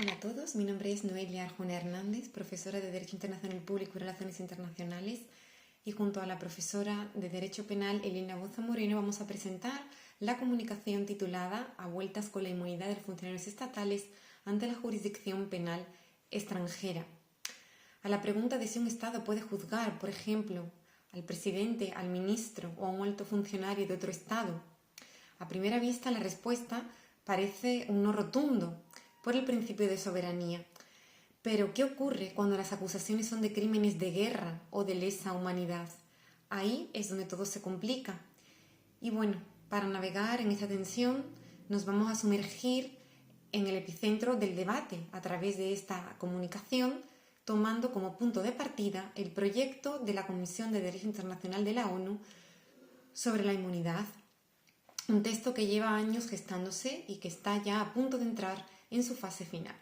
Hola a todos, mi nombre es Noelia Arjona Hernández, profesora de Derecho Internacional Público y Relaciones Internacionales, y junto a la profesora de Derecho Penal Elena Boza Moreno vamos a presentar la comunicación titulada A vueltas con la inmunidad de los funcionarios estatales ante la jurisdicción penal extranjera. A la pregunta de si un Estado puede juzgar, por ejemplo, al presidente, al ministro o a un alto funcionario de otro Estado, a primera vista la respuesta parece un no rotundo por el principio de soberanía. Pero, ¿qué ocurre cuando las acusaciones son de crímenes de guerra o de lesa humanidad? Ahí es donde todo se complica. Y bueno, para navegar en esta tensión nos vamos a sumergir en el epicentro del debate a través de esta comunicación, tomando como punto de partida el proyecto de la Comisión de Derecho Internacional de la ONU sobre la inmunidad. Un texto que lleva años gestándose y que está ya a punto de entrar en su fase final.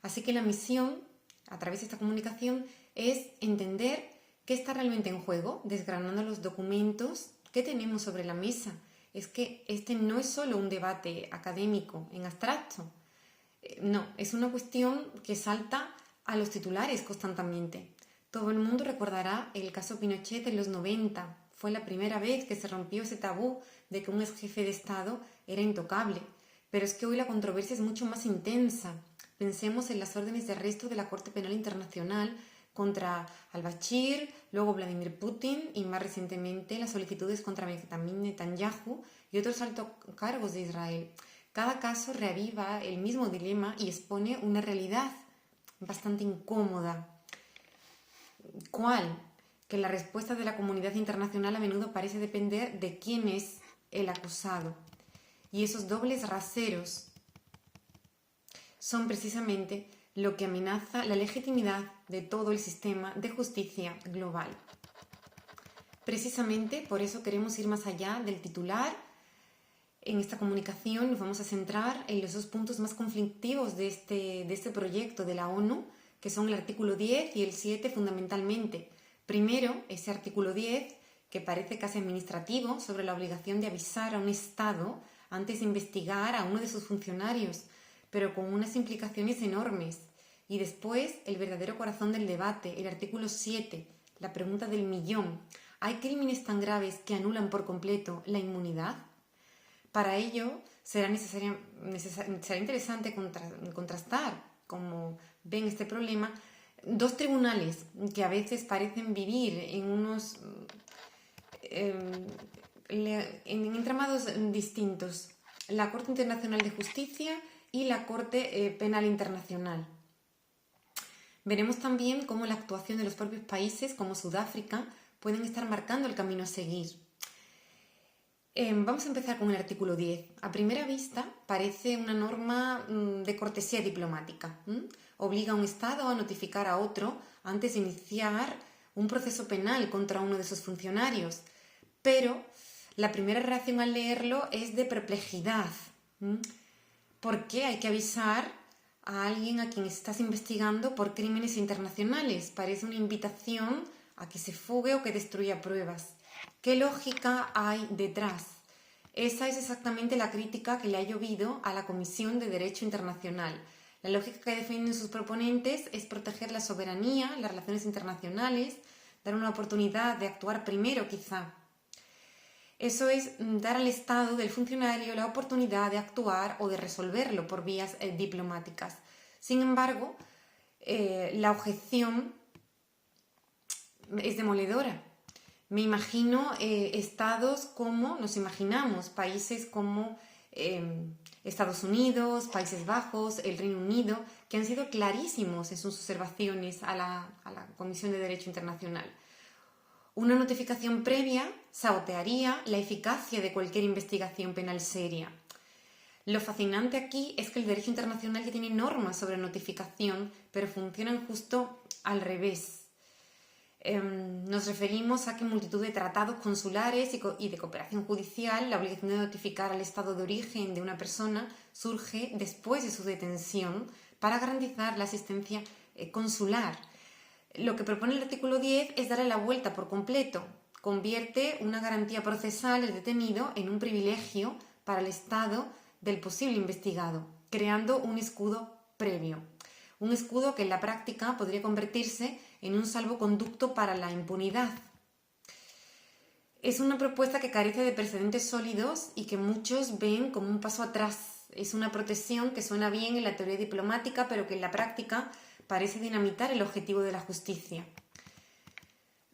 Así que la misión, a través de esta comunicación, es entender qué está realmente en juego, desgranando los documentos que tenemos sobre la mesa. Es que este no es solo un debate académico en abstracto, no, es una cuestión que salta a los titulares constantemente. Todo el mundo recordará el caso Pinochet en los 90. Fue la primera vez que se rompió ese tabú de que un ex jefe de Estado era intocable. Pero es que hoy la controversia es mucho más intensa. Pensemos en las órdenes de arresto de la Corte Penal Internacional contra al-Bashir, luego Vladimir Putin y más recientemente las solicitudes contra Benjamin Netanyahu y otros altos cargos de Israel. Cada caso reaviva el mismo dilema y expone una realidad bastante incómoda. ¿Cuál? Que la respuesta de la comunidad internacional a menudo parece depender de quién es el acusado. Y esos dobles raseros son precisamente lo que amenaza la legitimidad de todo el sistema de justicia global. Precisamente por eso queremos ir más allá del titular. En esta comunicación nos vamos a centrar en los dos puntos más conflictivos de este proyecto de la ONU, que son el artículo 10 y el 7 fundamentalmente. Primero, ese artículo 10, que parece casi administrativo, sobre la obligación de avisar a un Estado antes de investigar a uno de sus funcionarios, pero con unas implicaciones enormes. Y después, el verdadero corazón del debate, el artículo 7, la pregunta del millón. ¿Hay crímenes tan graves que anulan por completo la inmunidad? Para ello, será interesante contrastar, como ven este problema, dos tribunales que a veces parecen vivir en entramados distintos: la Corte Internacional de Justicia y la Corte Penal Internacional. Veremos también cómo la actuación de los propios países, como Sudáfrica, pueden estar marcando el camino a seguir. Vamos a empezar con el artículo 10. A primera vista parece una norma de cortesía diplomática. Obliga a un Estado a notificar a otro antes de iniciar un proceso penal contra uno de sus funcionarios. Pero la primera reacción al leerlo es de perplejidad. ¿Por qué hay que avisar a alguien a quien estás investigando por crímenes internacionales? Parece una invitación a que se fugue o que destruya pruebas. ¿Qué lógica hay detrás? Esa es exactamente la crítica que le ha llovido a la Comisión de Derecho Internacional. La lógica que defienden sus proponentes es proteger la soberanía, las relaciones internacionales, dar una oportunidad de actuar primero, quizá. Eso es dar al Estado del funcionario la oportunidad de actuar o de resolverlo por vías diplomáticas. Sin embargo, la objeción es demoledora. Me imagino estados como nos imaginamos, países como Estados Unidos, Países Bajos, el Reino Unido, que han sido clarísimos en sus observaciones a la Comisión de Derecho Internacional. Una notificación previa sabotearía la eficacia de cualquier investigación penal seria. Lo fascinante aquí es que el derecho internacional ya tiene normas sobre notificación, pero funcionan justo al revés. Nos referimos a que en multitud de tratados consulares y de cooperación judicial la obligación de notificar al estado de origen de una persona surge después de su detención para garantizar la asistencia consular. Lo que propone el artículo 10 es darle la vuelta por completo. Convierte una garantía procesal del detenido en un privilegio para el Estado del posible investigado, creando un escudo previo. Un escudo que en la práctica podría convertirse en un salvoconducto para la impunidad. Es una propuesta que carece de precedentes sólidos y que muchos ven como un paso atrás. Es una protección que suena bien en la teoría diplomática, pero que en la práctica parece dinamitar el objetivo de la justicia.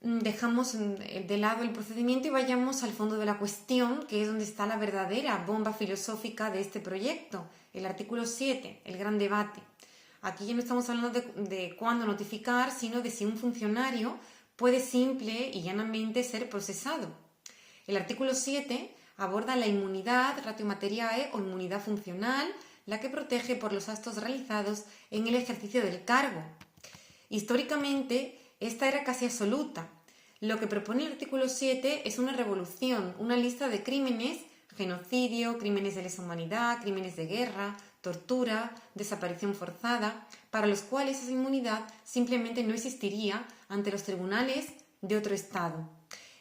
Dejamos de lado el procedimiento y vayamos al fondo de la cuestión, que es donde está la verdadera bomba filosófica de este proyecto, el artículo 7, el gran debate. Aquí ya no estamos hablando de cuándo notificar, sino de si un funcionario puede simple y llanamente ser procesado. El artículo 7 aborda la inmunidad ratio materiae o inmunidad funcional, la que protege por los actos realizados en el ejercicio del cargo. Históricamente, esta era casi absoluta. Lo que propone el artículo 7 es una revolución, una lista de crímenes, genocidio, crímenes de lesa humanidad, crímenes de guerra, tortura, desaparición forzada, para los cuales esa inmunidad simplemente no existiría ante los tribunales de otro Estado.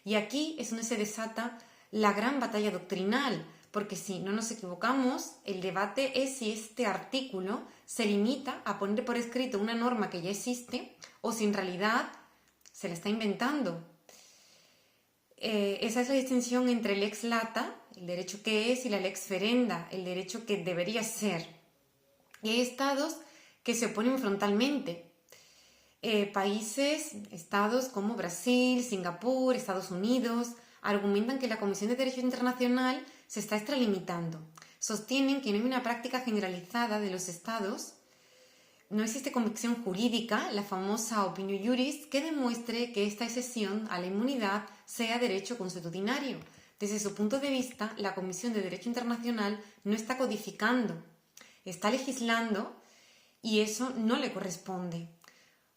Y aquí es donde se desata la gran batalla doctrinal, porque si no nos equivocamos, el debate es si este artículo se limita a poner por escrito una norma que ya existe o si en realidad se la está inventando. Esa es la distinción entre el lex lata, el derecho que es, y la lex ferenda, el derecho que debería ser. Y hay estados que se oponen frontalmente. Estados como Brasil, Singapur, Estados Unidos, argumentan que la Comisión de Derecho Internacional se está extralimitando. Sostienen que no hay una práctica generalizada de los estados, no existe convicción jurídica, la famosa opinio juris, que demuestre que esta excepción a la inmunidad sea derecho consuetudinario. Desde su punto de vista, la Comisión de Derecho Internacional no está codificando, está legislando y eso no le corresponde.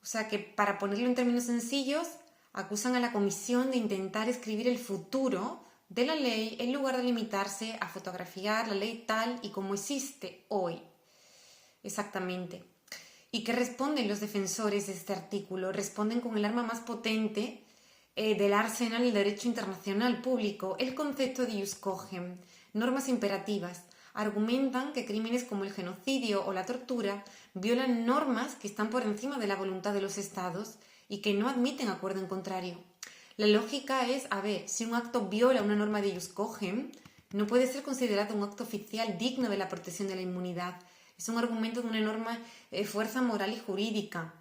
O sea que, para ponerlo en términos sencillos, acusan a la Comisión de intentar escribir el futuro de la ley en lugar de limitarse a fotografiar la ley tal y como existe hoy. Exactamente. ¿Y qué responden los defensores de este artículo? Responden con el arma más potente del arsenal del derecho internacional público, el concepto de ius cogens, normas imperativas. Argumentan que crímenes como el genocidio o la tortura violan normas que están por encima de la voluntad de los estados y que no admiten acuerdo en contrario. La lógica es, si un acto viola una norma de ius cogens, no puede ser considerado un acto oficial digno de la protección de la inmunidad. Es un argumento de una enorme fuerza moral y jurídica.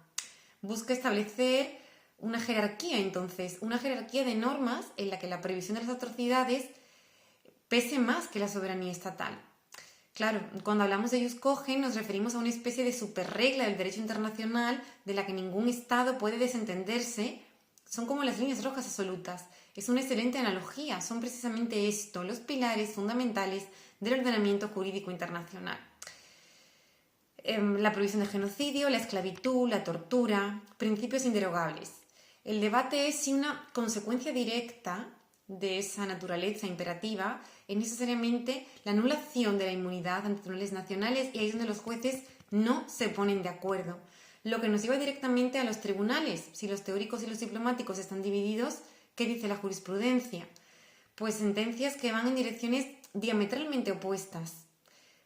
Busca establecer una jerarquía, entonces, una jerarquía de normas en la que la previsión de las atrocidades pese más que la soberanía estatal. Claro, cuando hablamos de ius cogens nos referimos a una especie de superregla del derecho internacional de la que ningún Estado puede desentenderse. Son como las líneas rojas absolutas. Es una excelente analogía. Son precisamente esto, los pilares fundamentales del ordenamiento jurídico internacional. La prohibición del genocidio, la esclavitud, la tortura, principios inderogables. El debate es si una consecuencia directa de esa naturaleza imperativa es necesariamente la anulación de la inmunidad ante tribunales nacionales, y ahí es donde los jueces no se ponen de acuerdo. Lo que nos lleva directamente a los tribunales. Si los teóricos y los diplomáticos están divididos, ¿qué dice la jurisprudencia? Pues sentencias que van en direcciones diametralmente opuestas.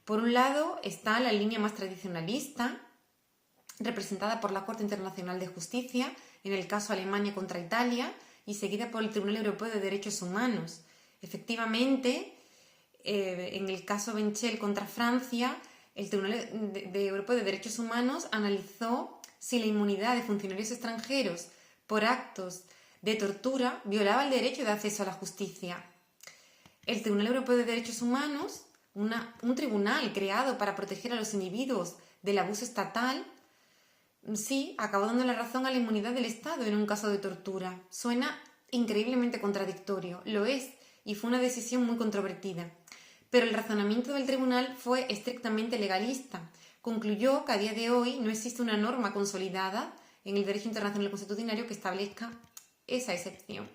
Por un lado está la línea más tradicionalista, representada por la Corte Internacional de Justicia, en el caso Alemania contra Italia, y seguida por el Tribunal Europeo de Derechos Humanos. Efectivamente, en el caso Benchel contra Francia, el Tribunal Europeo de Derechos Humanos analizó si la inmunidad de funcionarios extranjeros por actos de tortura violaba el derecho de acceso a la justicia. El Tribunal Europeo de Derechos Humanos, un tribunal creado para proteger a los individuos del abuso estatal, sí, acabó dando la razón a la inmunidad del Estado en un caso de tortura. Suena increíblemente contradictorio, lo es, y fue una decisión muy controvertida. Pero el razonamiento del tribunal fue estrictamente legalista. Concluyó que a día de hoy no existe una norma consolidada en el derecho internacional consuetudinario que establezca esa excepción.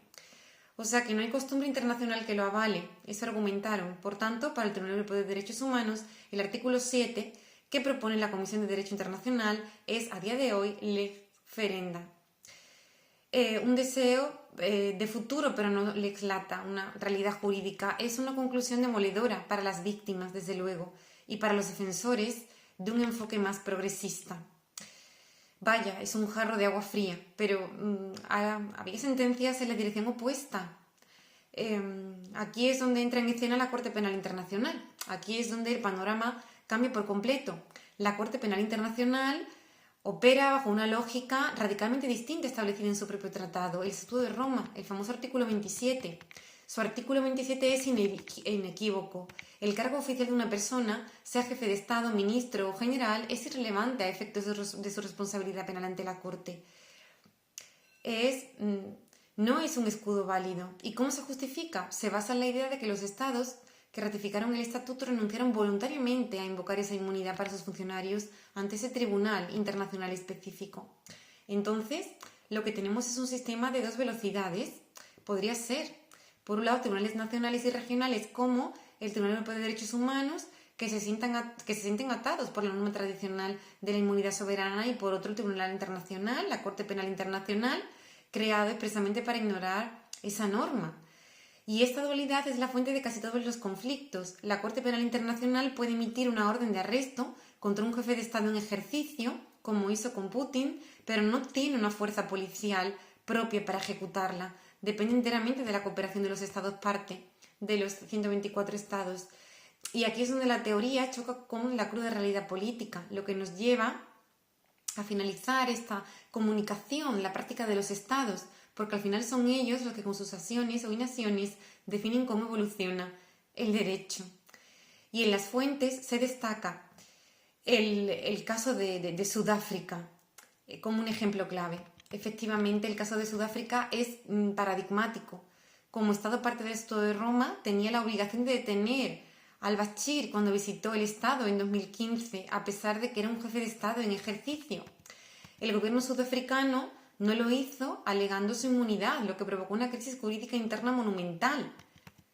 O sea que no hay costumbre internacional que lo avale, eso argumentaron. Por tanto, para el Tribunal Europeo de Derechos Humanos, el artículo 7 que propone la Comisión de Derecho Internacional es, a día de hoy, lex ferenda. Un deseo de futuro, pero no lex lata, una realidad jurídica. Es una conclusión demoledora para las víctimas, desde luego, y para los defensores de un enfoque más progresista. Vaya, es un jarro de agua fría, pero había sentencias en la dirección opuesta. Aquí es donde entra en escena la Corte Penal Internacional. Aquí es donde el panorama cambia por completo. La Corte Penal Internacional opera bajo una lógica radicalmente distinta establecida en su propio tratado, el Estatuto de Roma, el famoso artículo 27. Su artículo 27 es inequívoco. El cargo oficial de una persona, sea jefe de Estado, ministro o general, es irrelevante a efectos de su responsabilidad penal ante la Corte. No es un escudo válido. ¿Y cómo se justifica? Se basa en la idea de que los estados que ratificaron el estatuto renunciaron voluntariamente a invocar esa inmunidad para sus funcionarios ante ese tribunal internacional específico. Entonces, lo que tenemos es un sistema de dos velocidades. Podría ser, por un lado, tribunales nacionales y regionales como el Tribunal Europeo de Derechos Humanos, que se sienten atados por la norma tradicional de la inmunidad soberana, y por otro, el Tribunal Internacional, la Corte Penal Internacional, creado expresamente para ignorar esa norma. Y esta dualidad es la fuente de casi todos los conflictos. La Corte Penal Internacional puede emitir una orden de arresto contra un jefe de Estado en ejercicio, como hizo con Putin, pero no tiene una fuerza policial propia para ejecutarla. Depende enteramente de la cooperación de los Estados parte, de los 124 Estados. Y aquí es donde la teoría choca con la cruda realidad política, lo que nos lleva a finalizar esta comunicación, la práctica de los Estados, porque al final son ellos los que con sus acciones o inacciones definen cómo evoluciona el derecho. Y en las fuentes se destaca el caso de Sudáfrica como un ejemplo clave. Efectivamente, el caso de Sudáfrica es paradigmático. Como Estado parte del Estatuto de Roma, tenía la obligación de detener al-Bashir cuando visitó el Estado en 2015, a pesar de que era un jefe de Estado en ejercicio. El gobierno sudafricano no lo hizo alegando su inmunidad, lo que provocó una crisis jurídica interna monumental.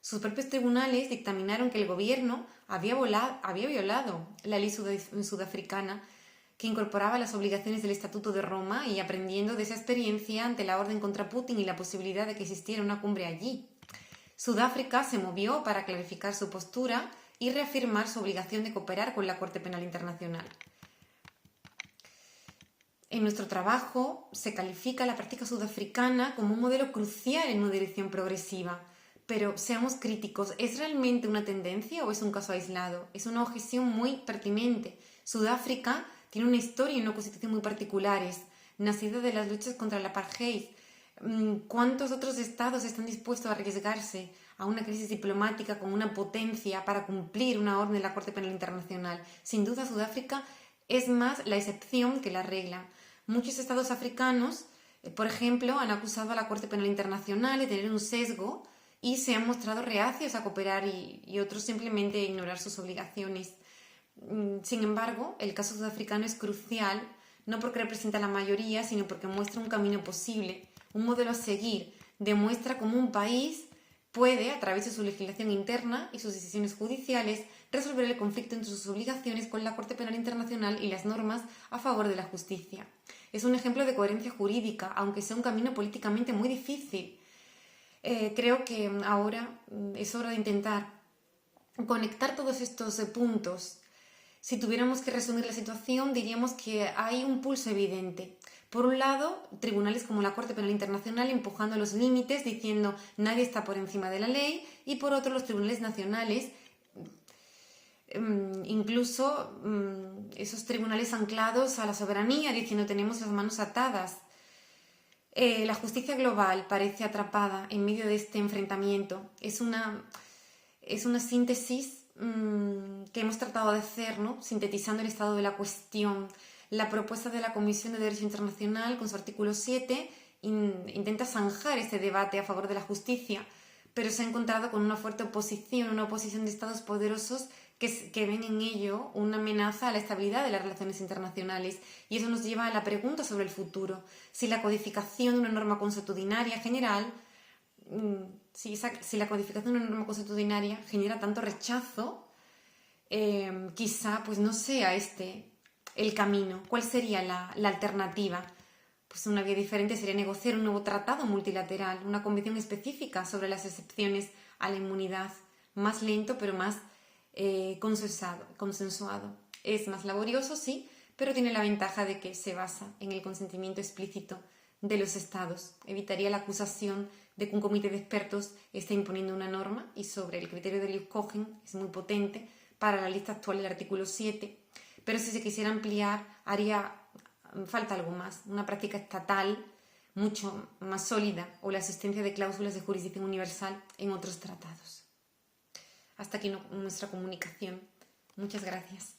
Sus propios tribunales dictaminaron que el gobierno había violado la ley sudafricana, que incorporaba las obligaciones del Estatuto de Roma, y aprendiendo de esa experiencia ante la orden contra Putin y la posibilidad de que existiera una cumbre allí. Sudáfrica se movió para clarificar su postura y reafirmar su obligación de cooperar con la Corte Penal Internacional. En nuestro trabajo se califica la práctica sudafricana como un modelo crucial en una dirección progresiva. Pero seamos críticos, ¿es realmente una tendencia o es un caso aislado? Es una objeción muy pertinente. Sudáfrica tiene una historia y una constitución muy particulares, nacida de las luchas contra el apartheid. ¿Cuántos otros estados están dispuestos a arriesgarse a una crisis diplomática con una potencia para cumplir una orden de la Corte Penal Internacional? Sin duda, Sudáfrica es más la excepción que la regla. Muchos estados africanos, por ejemplo, han acusado a la Corte Penal Internacional de tener un sesgo y se han mostrado reacios a cooperar y otros simplemente ignorar sus obligaciones. Sin embargo, el caso sudafricano es crucial, no porque representa la mayoría, sino porque muestra un camino posible, un modelo a seguir. Demuestra cómo un país puede, a través de su legislación interna y sus decisiones judiciales, resolver el conflicto entre sus obligaciones con la Corte Penal Internacional y las normas a favor de la justicia. Es un ejemplo de coherencia jurídica, aunque sea un camino políticamente muy difícil. Creo que ahora es hora de intentar conectar todos estos puntos. Si tuviéramos que resumir la situación, diríamos que hay un pulso evidente. Por un lado, tribunales como la Corte Penal Internacional empujando los límites, diciendo nadie está por encima de la ley, y por otro, los tribunales nacionales, incluso esos tribunales anclados a la soberanía, diciendo tenemos las manos atadas. La justicia global parece atrapada en medio de este enfrentamiento. Es una síntesis que hemos tratado de hacer, ¿no? Sintetizando el estado de la cuestión. La propuesta de la Comisión de Derecho Internacional, con su artículo 7, intenta zanjar este debate a favor de la justicia, pero se ha encontrado con una fuerte oposición, una oposición de estados poderosos que ven en ello una amenaza a la estabilidad de las relaciones internacionales. Y eso nos lleva a la pregunta sobre el futuro. Si la codificación de una norma consuetudinaria general, si la codificación de una norma consuetudinaria genera tanto rechazo, quizá pues no sea este el camino. ¿Cuál sería la alternativa? Pues una vía diferente sería negociar un nuevo tratado multilateral, una convención específica sobre las excepciones a la inmunidad, más lento pero más consensuado. Es más laborioso, sí, pero tiene la ventaja de que se basa en el consentimiento explícito de los Estados. Evitaría la acusación de que un comité de expertos está imponiendo una norma, y sobre el criterio de Leuskogel es muy potente para la lista actual del artículo 7, pero si se quisiera ampliar haría falta algo más, una práctica estatal mucho más sólida o la existencia de cláusulas de jurisdicción universal en otros tratados. Hasta aquí nuestra comunicación. Muchas gracias.